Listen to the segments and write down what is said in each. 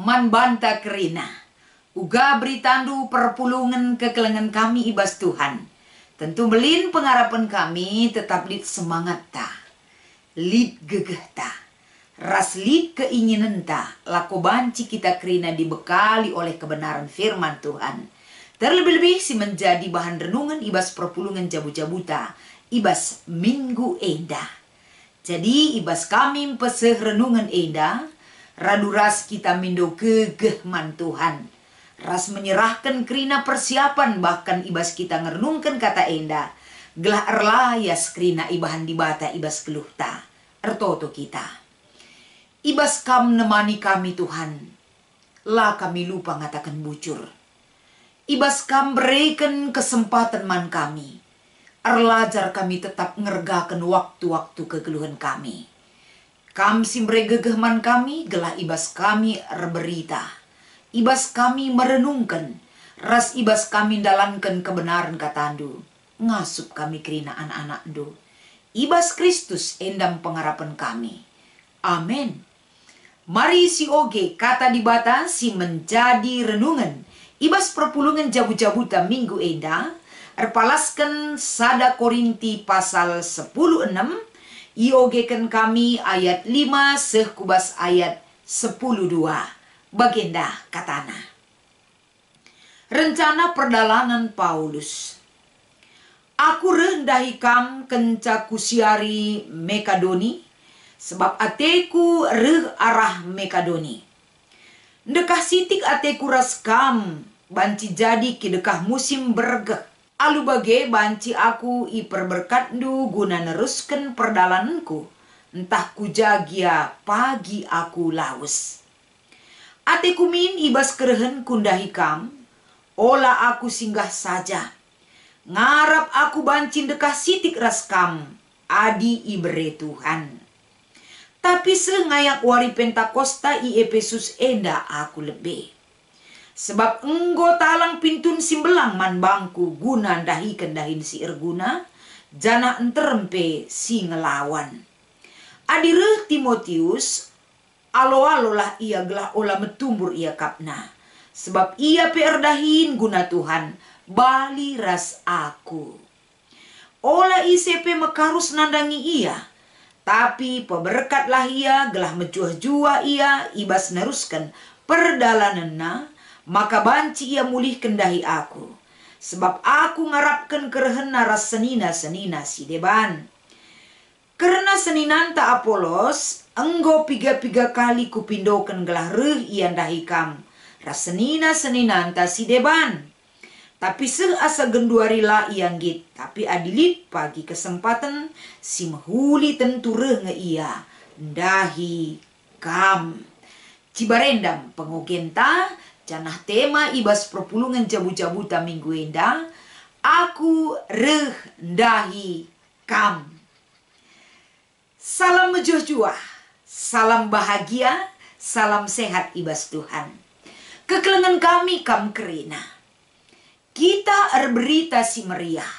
man banta kerina. Uga beritandu perpulungan kekelengan kami ibas Tuhan. Tentu melin pengharapan kami tetap lid semangat ta. Lid gegeh ta. Ras lid keinginan ta. Lako banci kita kerina dibekali oleh kebenaran firman Tuhan. Terlebih-lebih si menjadi bahan renungan ibas perpulungan jabu-jabuta. Ibas minggu enda. Jadi ibas kami peseh renungan enda. Radu ras kita mindo gegeh man Tuhan. Ras menyerahkan kerina persiapan bahkan ibas kita ngerenungkan kata enda. Gelah erlayas kerina ibahan dibata ibas keluhta. Ertoto kita. Ibas kam nemani kami Tuhan. Lah kami lupa ngatakan bujur. Ibas kam berikan kesempatan man kami. Erlajar kami tetap ngergakan waktu-waktu kegeluhan kami. Kam simbre gegeh man kami gelah ibas kami berita. Ibas kami merenungkan, ras ibas kami dalankan kebenaran katandu. Ngasup kami kerina anak-anak do. Ibas Kristus endam pengharapan kami. Amin. Mari si oge kata dibata si menjadi renungan. Ibas perpulungan jabu-jabuta minggu enda. Erpalaskan sada Korinti pasal 10:6. Iogekan kami ayat 5 sehkubas ayat 10:2. Bagenda katana. Rencana perjalanan Paulus. Aku rendahi kam kenca kusiari Mekadoni, sebab ateku reh arah Mekadoni. Dekah sitik ateku ras kam, banci jadi kidekah musim bergeh. Alu bage banci aku iperberkatdu guna neruskan perdalananku, entah kujagia pagi aku laus. Ateku min ibas kerehen kundahi kam, ola aku singgah saja. Ngarap aku bancin dekah sitik ras kam, adi ibere Tuhan. Tapi sengayak wari Pentakosta i Efesus enda aku lebih. Sebab enggo talang pintun simbelang man bangku guna dahikan dahin si erguna, jana enterempe si ngelawan. Adireh Timotius, alo-alo lah ia gelah olah metumbur ia kapna. Sebab ia perdahin guna Tuhan, bali ras aku. Olah ICP mekarus nandangi ia. Tapi peberkatlah ia gelah menjuah-juah ia ibas neruskan perdalananna. Maka banci ia mulih kendahi aku. Sebab aku ngarapkan kerehena ras senina-senina si deban. Karena seninanta Apolos, enggo piga-piga kali kupindokan gelah reh ian dahi kam. Ras senina-seninanta si deban. Tapi seasa genduarila iang git. Tapi adilit pagi kesempatan si mahuli tentu reh nge ia. Dahi kam. Cibarendam pengogenta. Janah tema ibas perpulungan jabu-jabuta minggu enda. Aku reh dahi kam. Salam mejuah-juah, salam bahagia, salam sehat ibas Tuhan. Kekelengan kami kam kerina. Kita berita si meriah.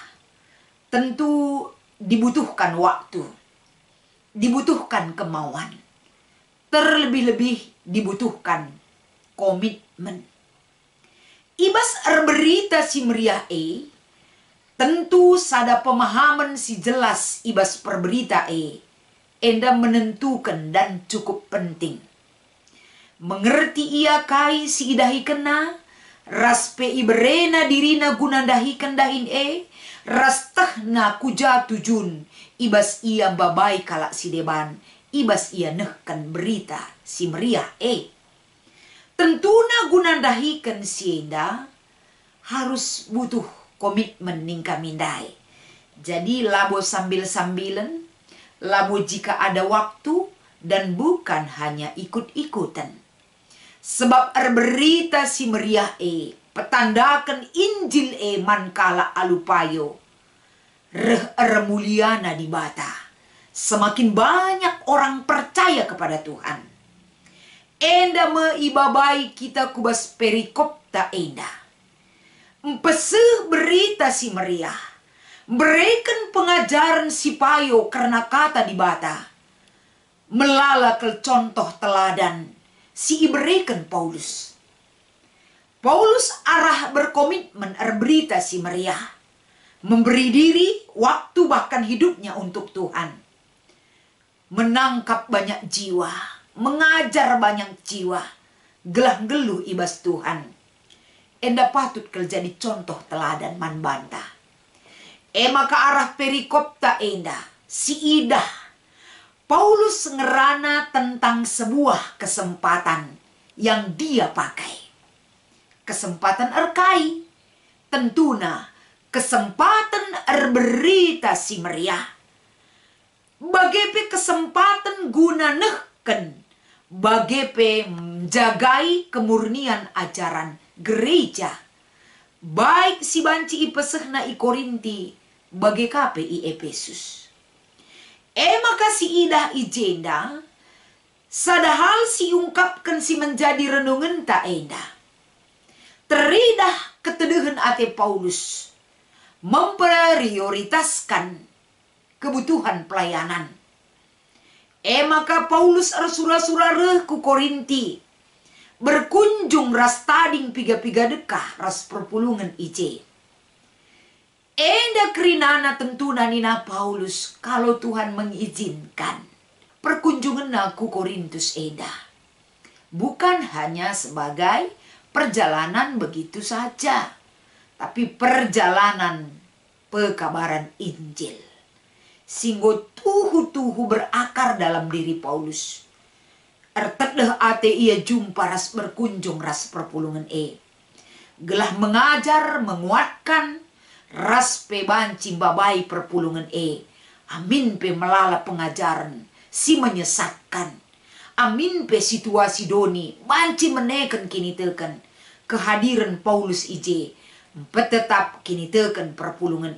Tentu dibutuhkan waktu. Dibutuhkan kemauan. Terlebih-lebih dibutuhkan komitmen. Ibas berita si meriah tentu sada pemahaman si jelas ibas perberita enda menentukan dan cukup penting. Mengerti ia kai si idahi kena, ras pe iberena dirina guna dahikan dahin ras tahna kuja tujun, ibas ia babai kalak si deban, ibas ia nehkan berita si meriah Tentuna guna dahikan si enda, harus butuh komitmen ning kamindai. Jadi labo sambil-sambilan, labo jika ada waktu dan bukan hanya ikut-ikutan. Sebab berita si meriah petandakan Injil man kala alupayo. Muliana di bata. Semakin banyak orang percaya kepada Tuhan. Enda meibabai kita kubas perikop ta enda. Empeseh berita si meriah. Berikan pengajaran si payo karena kata di bata. Melala ke contoh teladan. si ibereken Paulus. Paulus arah berkomitmen berita si meriah, memberi diri, waktu bahkan hidupnya untuk Tuhan. Menangkap banyak jiwa, mengajar banyak jiwa, gelah geluh ibas Tuhan. Enda patut kerja di contoh teladan man bantah. Maka arah perikop ta enda, si idah. Paulus ngerana tentang sebuah kesempatan yang dia pakai. Kesempatan erkai, tentuna kesempatan berita si meriah. Bagepe kesempatan guna nehken, bagepe menjagai kemurnian ajaran gereja. Baik si banci ipesehna i Korinti, bagi kape i Efesus. Maka si idah ijenda, sadahal si ungkapkan si menjadi renungan tak endah. Teridah keteduhan ate Paulus memprioritaskan kebutuhan pelayanan. Maka Paulus arsura-sura ku Korinti berkunjung ras tading piga-piga dekah ras perpulungan ije. Enda kerinana tentuna nina Paulus kalau Tuhan mengizinkan perkunjungan ku Korintus enda. Bukan hanya sebagai perjalanan begitu saja, tapi perjalanan pekabaran Injil. Singgo tuhu-tuhu berakar dalam diri Paulus. Ertedeh ate ia jumpa ras berkunjung ras perpulungan gelah mengajar, menguatkan ras pe banci babai perpulungan amin pe melala pengajaran si menyesatkan. Amin pe situasi doni banci meneken kini teken kehadiran Paulus ije tetap kini teken perpulungan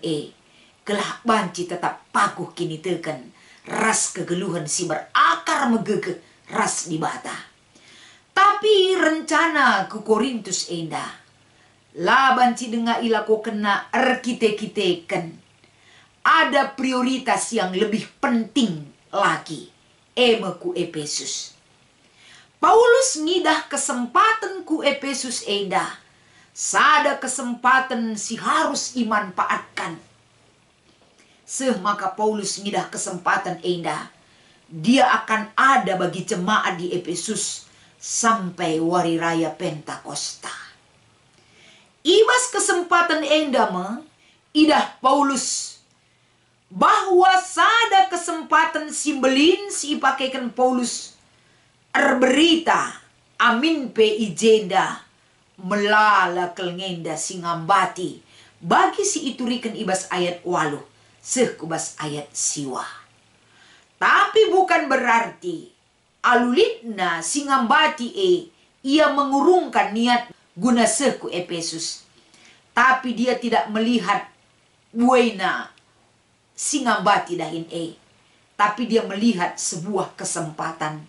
gelah banci tetap pakuh kini teken ras kegeluhan si berakar megege ras di bata. Tapi rencana ke Korintus enda la banci denga ilako kena erkite-kiteken ada prioritas yang lebih penting lagi. Ku Efesus. Paulus ngidah kesempatan ku Efesus enda. Sada kesempatan si harus dimanfaatkan. Maka Paulus ngidah kesempatan enda. Dia akan ada bagi jemaat di Efesus sampai wari raya Pentakosta. Ibas kesempatan enda idah Paulus bahwa sada kesempatan simbelin si pakaikan Paulus berita amin pe ijenda melala kelengenda singambati bagi si iturikan ibas ayat walu sekubas ayat siwa. Tapi bukan berarti alulitna singambati ia mengurungkan niat guna seku Efesus. Tapi dia tidak melihat buena singambati dahin tapi dia melihat sebuah kesempatan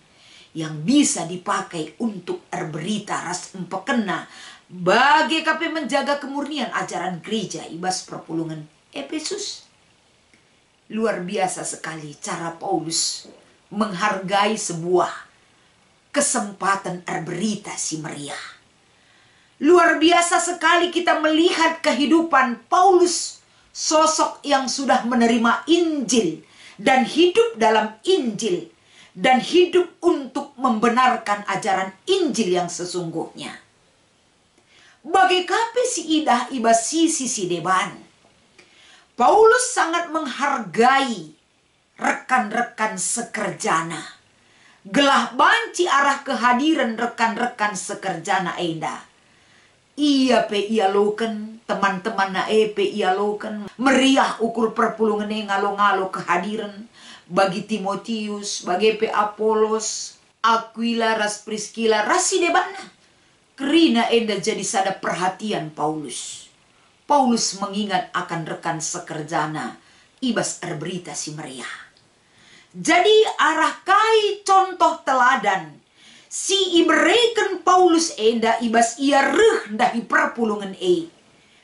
yang bisa dipakai untuk berita ras empekena bagi kape menjaga kemurnian ajaran gereja ibas perpulungan Efesus. Luar biasa sekali cara Paulus menghargai sebuah kesempatan berita si meriah. Luar biasa sekali kita melihat kehidupan Paulus, sosok yang sudah menerima Injil dan hidup dalam Injil dan hidup untuk membenarkan ajaran Injil yang sesungguhnya. Bagi kape si idah ibas si deban, Paulus sangat menghargai rekan-rekan sekerjana. Gelah banci arah kehadiran rekan-rekan sekerjana enda. Ia pe ialoken teman-teman na pe ialoken meriah ukur perpulungan ngalo-ngalo kehadiran bagi Timotius, bagi pe Apolos, Aquila, ras Priscilla, rasi debana. Kerina enda jadi sada perhatian Paulus. Paulus mengingat akan rekan sekerjana ibas berita si meriah. Jadi arah kai contoh teladan si ibereken Paulus enda ibas ia reh dahi perpulungan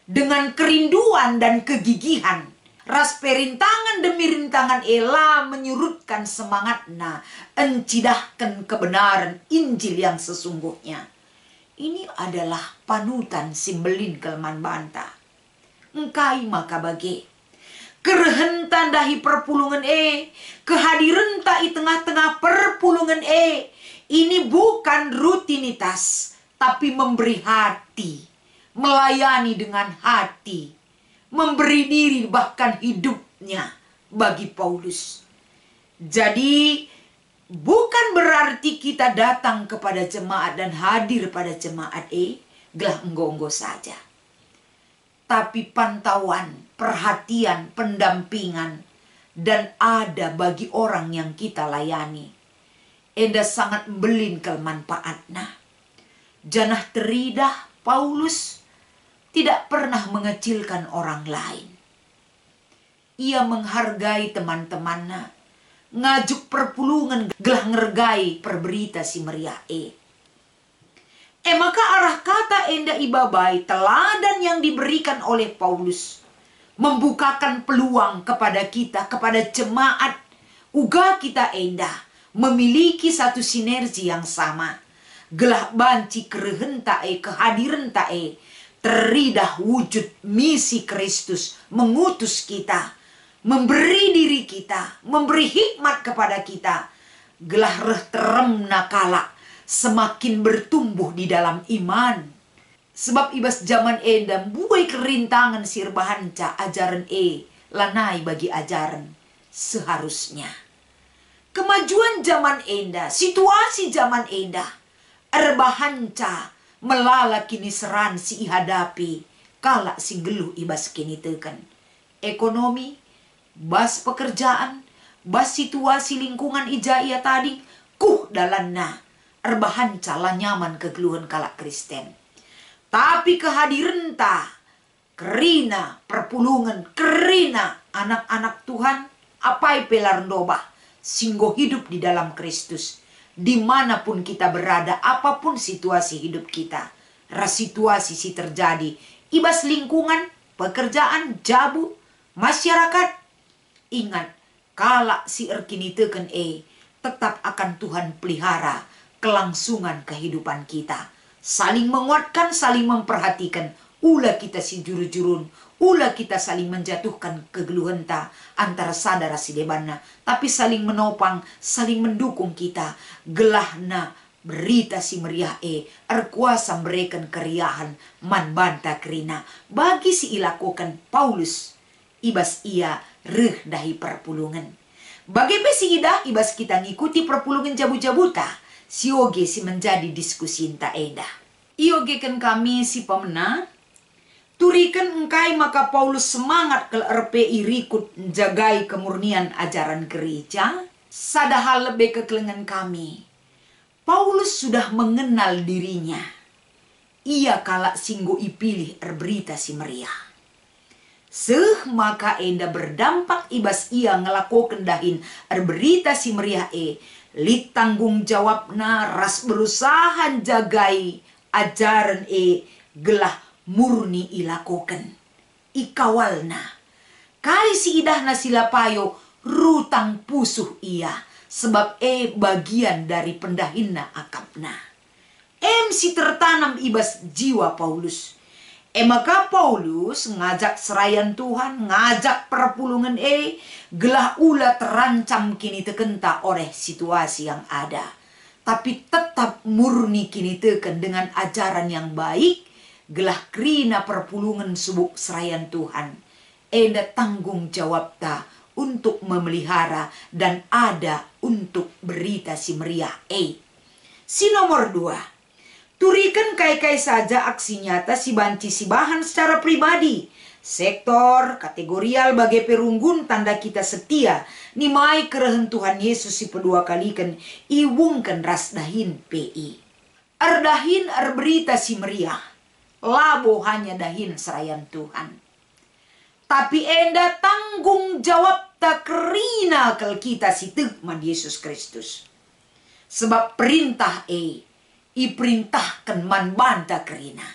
dengan kerinduan dan kegigihan ras perintangan rintangan demi rintangan ela menyurutkan semangatna encidahkan kebenaran Injil yang sesungguhnya. Ini adalah panutan simbelin kelman banta. Engkai maka bagi kerehentan dahi perpulungan kehadiran ta i tengah-tengah perpulungan ini bukan rutinitas, tapi memberi hati, melayani dengan hati, memberi diri bahkan hidupnya bagi Paulus. Jadi bukan berarti kita datang kepada jemaat dan hadir pada jemaat gelah enggo-enggo saja. Tapi pantauan, perhatian, pendampingan, dan ada bagi orang yang kita layani. Enda sangat belin kelmanfaatna. Janah teridah Paulus tidak pernah mengecilkan orang lain. Ia menghargai teman-temannya, ngajuk perpulungan gelah ngergai perberita si meriah maka arah kata enda ibabai teladan yang diberikan oleh Paulus membukakan peluang kepada kita, kepada jemaat uga kita enda memiliki satu sinergi yang sama. Gelah banci kerehenta kehadiran tae teridah wujud misi Kristus mengutus kita, memberi diri kita, memberi hikmat kepada kita. Gelah reh terem nakala semakin bertumbuh di dalam iman. Sebab ibas zaman endam buai kerintangan sirbahanca ajaran lanai bagi ajaran seharusnya. Kemajuan zaman enda, situasi zaman enda, erbahanca melala kini seran si ihadapi kala si geluh ibas kini teken. Ekonomi, bas pekerjaan, bas situasi lingkungan ijaya tadi, dalanna erbahan cala nyaman kegeluhan kalak Kristen. Tapi kehadiran ta kerina perpulungan, kerina anak-anak Tuhan, apai pelar dobah singgo hidup di dalam Kristus. Dimanapun kita berada, apapun situasi hidup kita, situasi si terjadi, ibas lingkungan, pekerjaan, jabu, masyarakat, ingat, kala si erkini teken tetap akan Tuhan pelihara kelangsungan kehidupan kita. Saling menguatkan, saling memperhatikan. Ulah kita si juru-jurun, ulah kita saling menjatuhkan kegeluhan ta antara saudara si debana, tapi saling menopang, saling mendukung kita. Gelahna berita si meriah erkuasa memberikan keriahan man banta kerina bagi si ilakukan Paulus ibas ia reh dahi perpulungan. Bagi besi ida ibas kita ngikuti perpulungan jabu-jabuta si oge si menjadi diskusi inta eda. Ioge kan kami si pemena turikan engkai maka Paulus semangat ke RPI rikut menjagai kemurnian ajaran gereja. Sadahal lebih kekelengan kami. Paulus sudah mengenal dirinya. Ia kala singgo ipilih berita si meriah. Maka enda berdampak ibas ia ngelakukan dahin berita si meriah lit tanggung jawabna ras berusaha jagai ajaran gelah murni ilakoken ikawalna kai si idahna silapayo rutang pusuh ia sebab bagian dari pendahinna akapna si tertanam ibas jiwa Paulus maka Paulus ngajak serayan Tuhan, ngajak perpulungan gelah ula terancam kini tekenta oleh situasi yang ada, tapi tetap murni kini teken dengan ajaran yang baik. Gelah krina perpulungan subuk serayan Tuhan. Enda tanggung jawab ta untuk memelihara dan ada untuk berita si meriah Si nomor 2. Turikan kai-kai saja aksi nyata si banci si bahan secara pribadi. Sektor, kategorial bagai perunggun tanda kita setia. Nimai kerehen Tuhan Yesus si pedua kalikan iwungkan ras dahin PI. Erdahin berita si meriah. Labo hanya dahin serayan Tuhan. Tapi enda tanggung jawab tak kerina kel kita si tegman Yesus Kristus. Sebab perintah iperintahkan man banta kerina.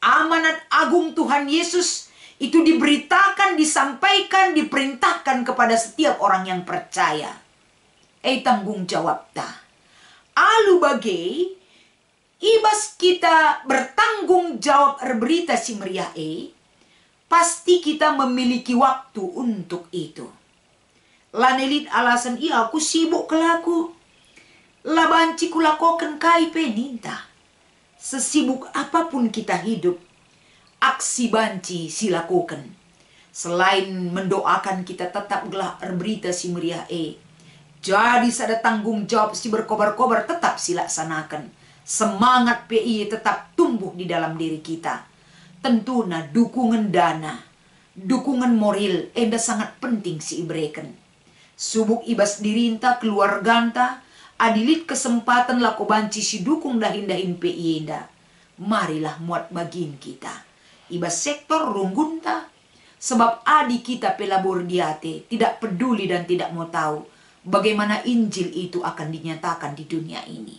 Amanat agung Tuhan Yesus itu diberitakan, disampaikan, diperintahkan kepada setiap orang yang percaya. Tanggung jawab ta. Alu bagai ibas kita bertanggung jawab berita si meriah pasti kita memiliki waktu untuk itu. Lanelit alasan aku sibuk kelaku. Labanci kulakoken kai peninta. Sesibuk apapun kita hidup, aksi banci silakukan. Selain mendoakan kita tetap gelah berita si meriah jadi sada tanggung jawab si berkobar-kobar tetap silaksanakan. Semangat PI tetap tumbuh di dalam diri kita. Tentunya dukungan dana, dukungan moral enda sangat penting si ibrekan. Subuk ibas dirinta keluarganta, adilit kesempatan lako banci si dukung dahin-dahin PI enda. Marilah muat bagin kita. Ibas sektor runggunta, sebab adi kita pelabur diate, tidak peduli dan tidak mau tahu bagaimana Injil itu akan dinyatakan di dunia ini.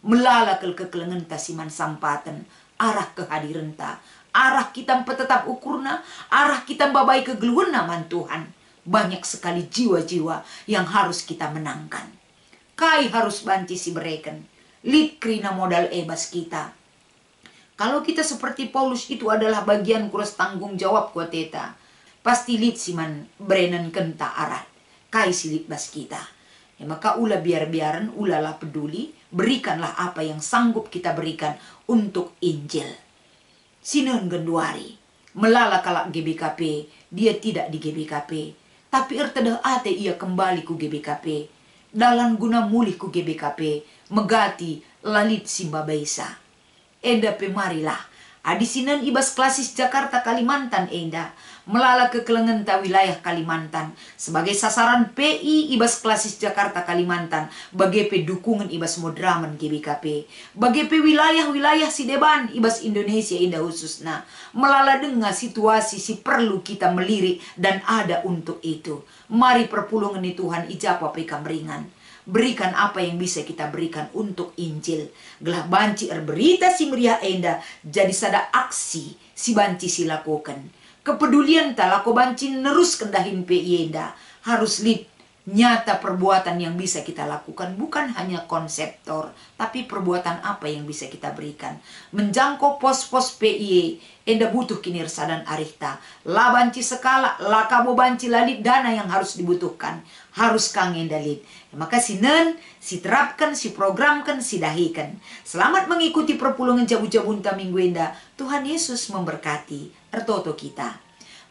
Melala kekelengan tasiman sampatan, arah kehadiran ta, arah kita tetap ukurna, arah kita babai kegeluan naman Tuhan. Banyak sekali jiwa-jiwa yang harus kita menangkan. Kai harus banci si bereken, lid krina modal ebas kita. Kalau kita seperti Paulus itu adalah bagian kuras tanggung jawab kuateta, pasti lid siman berenan kenta arat. Kai silit bas kita. Ya, maka ulah biar-biaran, ulahlah peduli, berikanlah apa yang sanggup kita berikan untuk Injil. Sinun genduari, melala kalak GBKP, dia tidak di GBKP, tapi ertedah ate ia kembali ku GBKP. Dalam guna mulih ku GBKP, megati lalit simba baisa. Enda pemarilah, adisinan ibas klasis Jakarta Kalimantan enda, melala kekelengan ta wilayah Kalimantan sebagai sasaran PI ibas klasis Jakarta Kalimantan bagi dukungan ibas modraman GBKP bagi wilayah-wilayah si deban ibas Indonesia indah khususna melala dengan situasi si perlu kita melirik dan ada untuk itu. Mari perpulungan di Tuhan ijapa peka meringan. Berikan apa yang bisa kita berikan untuk Injil. Gelah banci berita si meriah enda jadi sada aksi si banci silakukan. Kepedulian talako banci nerus kendahin enda harus lid nyata perbuatan yang bisa kita lakukan, bukan hanya konseptor, tapi perbuatan apa yang bisa kita berikan. Menjangkau pos-pos PIE enda butuh kinirsa dan arihta. La banci sekala, la kabo banci lalit dana yang harus dibutuhkan, harus kang enda lid. Maka sinen, si terapkan, si programkan, si dahikan. Selamat mengikuti perpulungan jabu-jabunta minggu enda. Tuhan Yesus memberkati ertoto kita.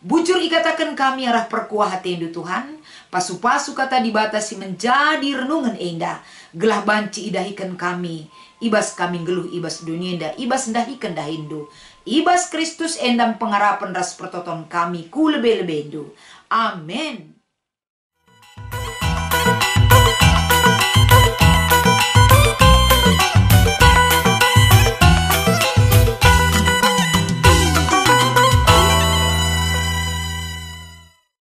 Bujur ikatakan kami arah perkuah hati endu Tuhan. Pasu-pasu kata dibatasi menjadi renungan enda. Gelah banci idahikan kami. Ibas kami geluh ibas dunia enda. Ibas dahikan dahindu. Ibas Kristus endam pengarapan ras pertoton kami ku lebe-lebe endu. Amin.